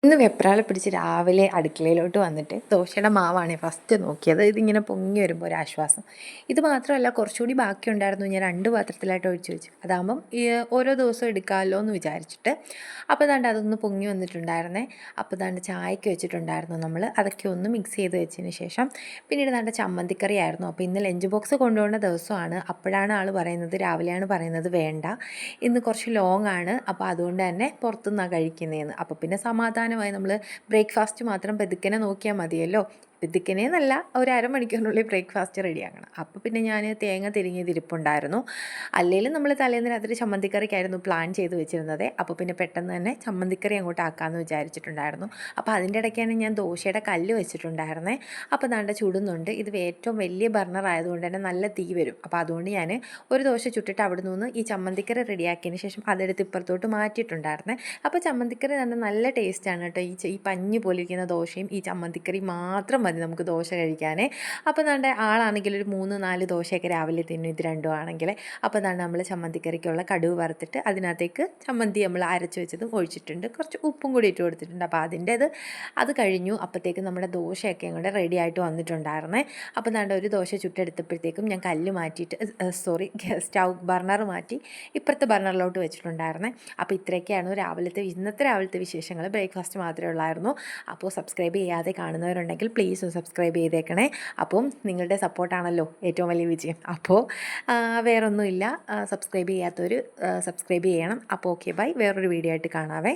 ഇന്ന് വെപ്രാളെ പിടിച്ച് രാവിലെ അടുക്കളയിലോട്ട് വന്നിട്ട് ദോശയുടെ മാവാണ് ഫസ്റ്റ് നോക്കിയത്. ഇതിങ്ങനെ പൊങ്ങി വരുമ്പോൾ ഒരാശ്വാസം. ഇത് മാത്രമല്ല, കുറച്ചുകൂടി ബാക്കിയുണ്ടായിരുന്നു. ഞാൻ 2 പാത്രത്തിലായിട്ട് ഒഴിച്ച് വെച്ചു. അതാകുമ്പം ഓരോ ദിവസവും എടുക്കാമല്ലോ എന്ന് വിചാരിച്ചിട്ട്. അപ്പോൾ ദാണ്ട് അതൊന്ന് പൊങ്ങി വന്നിട്ടുണ്ടായിരുന്നേ. അപ്പോൾ ദാണ്ട് ചായക്ക് വെച്ചിട്ടുണ്ടായിരുന്നു നമ്മൾ. അതൊക്കെ ഒന്ന് മിക്സ് ചെയ്ത് വെച്ചതിന് ശേഷം പിന്നീട് ദാണ്ട് ചമ്മന്തിക്കറി ആയിരുന്നു. അപ്പോൾ ഇന്ന് ലഞ്ച് ബോക്സ് കൊണ്ടുപോകേണ്ട ദിവസമാണ്. അപ്പോഴാണ് ആൾ പറയുന്നത്, രാവിലെയാണ് പറയുന്നത് വേണ്ട, ഇന്ന് കുറച്ച് ലോങ് ആണ്, അപ്പോൾ അതുകൊണ്ട് തന്നെ പുറത്തുനിന്നാണ് കഴിക്കുന്നതെന്ന്. അപ്പോൾ പിന്നെ സമാധാനമായി നമ്മൾ ബ്രേക്ക്ഫാസ്റ്റ് മാത്രം പെതുക്കനെ നോക്കിയാൽ മതിയല്ലോ. പിതുക്കനേന്നല്ല, ഒരു അരമണിക്കൂറിനുള്ളിൽ ബ്രേക്ക്ഫാസ്റ്റ് റെഡിയാക്കണം. അപ്പോൾ പിന്നെ ഞാൻ തേങ്ങ തിരിഞ്ഞതിരിപ്പുണ്ടായിരുന്നു. അല്ലെങ്കിലും നമ്മൾ തലേന്ന് രാത്രി ചമ്മന്തിക്കറിക്കായിരുന്നു പ്ലാൻ ചെയ്ത് വെച്ചിരുന്നത്. അപ്പോൾ പിന്നെ പെട്ടെന്ന് തന്നെ ചമ്മന്തിക്കറി അങ്ങോട്ട് ആക്കാമെന്ന് വിചാരിച്ചിട്ടുണ്ടായിരുന്നു. അപ്പോൾ അതിൻ്റെ ഇടയ്ക്കാണ് ഞാൻ ദോശയുടെ കല്ല് വെച്ചിട്ടുണ്ടായിരുന്നേ. അപ്പോൾ ദാണ്ട ചുടുന്നുണ്ട്. ഇത് ഏറ്റവും വലിയ ബർണർ ആയതുകൊണ്ട് തന്നെ നല്ല തീ വരും. അപ്പോൾ അതുകൊണ്ട് ഞാൻ ഒരു ദോശ ചുട്ടിട്ട് അവിടെ നിന്ന് ഈ ചമ്മന്തിക്കറി റെഡിയാക്കിയതിന് ശേഷം അതെടുത്ത് ഇപ്പുറത്തോട്ട് മാറ്റിയിട്ടുണ്ടായിരുന്നേ. അപ്പോൾ ചമ്മന്തിക്കറി തന്നെ നല്ല ടേസ്റ്റാണ് കേട്ടോ. ഈ പഞ്ഞ് പോലെ ഇരിക്കുന്ന ദോശയും ഈ ചമ്മന്തിക്കറി മാത്രം മതി നമുക്ക് ദോശ കഴിക്കാനേ. അപ്പോൾ ദാണ്ട് ആളാണെങ്കിൽ ഒരു 3-4 ദോശയൊക്കെ രാവിലെ തിന്നും, ഇത് രണ്ടും ആണെങ്കിൽ. അപ്പോൾ ദാണ്ട് നമ്മൾ ചമ്മന്തിക്കറിക്കുള്ള കടുക് വറുത്തിട്ട് അതിനകത്തേക്ക് ചമ്മന്തി നമ്മൾ അരച്ച് വെച്ചതും ഒഴിച്ചിട്ടുണ്ട്. കുറച്ച് ഉപ്പും കൂടി ഇട്ട് കൊടുത്തിട്ടുണ്ട്. അപ്പോൾ അത് കഴിഞ്ഞു. അപ്പോഴത്തേക്കും നമ്മുടെ ദോശയൊക്കെ അങ്ങോട്ട് റെഡി ആയിട്ട് വന്നിട്ടുണ്ടായിരുന്നേ. അപ്പോൾ ദാണ്ട് ഒരു ദോശ ചുട്ടെടുത്തപ്പോഴത്തേക്കും ഞാൻ കല്ല് മാറ്റിയിട്ട് സ്റ്റൗ ബർണർ മാറ്റി ഇപ്പുറത്തെ ബർണറിലോട്ട് വെച്ചിട്ടുണ്ടായിരുന്നേ. അപ്പോൾ ഇത്രയൊക്കെയാണ് ഇന്നത്തെ രാവിലത്തെ വിശേഷങ്ങൾ. ബ്രേക്ക്ഫാസ്റ്റ് മാത്രമേ ഉള്ളായിരുന്നു. അപ്പോൾ സബ്സ്ക്രൈബ് ചെയ്യാതെ കാണുന്നവരുണ്ടെങ്കിൽ പ്ലീസ് സബ്സ്ക്രൈബ് ചെയ്തേക്കണേ. അപ്പം നിങ്ങളുടെ സപ്പോർട്ടാണല്ലോ ഏറ്റവും വലിയ വിജയം. അപ്പോൾ വേറൊന്നുമില്ല, സബ്സ്ക്രൈബ് ചെയ്യാത്തവർ സബ്സ്ക്രൈബ് ചെയ്യണം. അപ്പോൾ ഓക്കെ, ബൈ. വേറൊരു വീഡിയോ ആയിട്ട് കാണാവേ.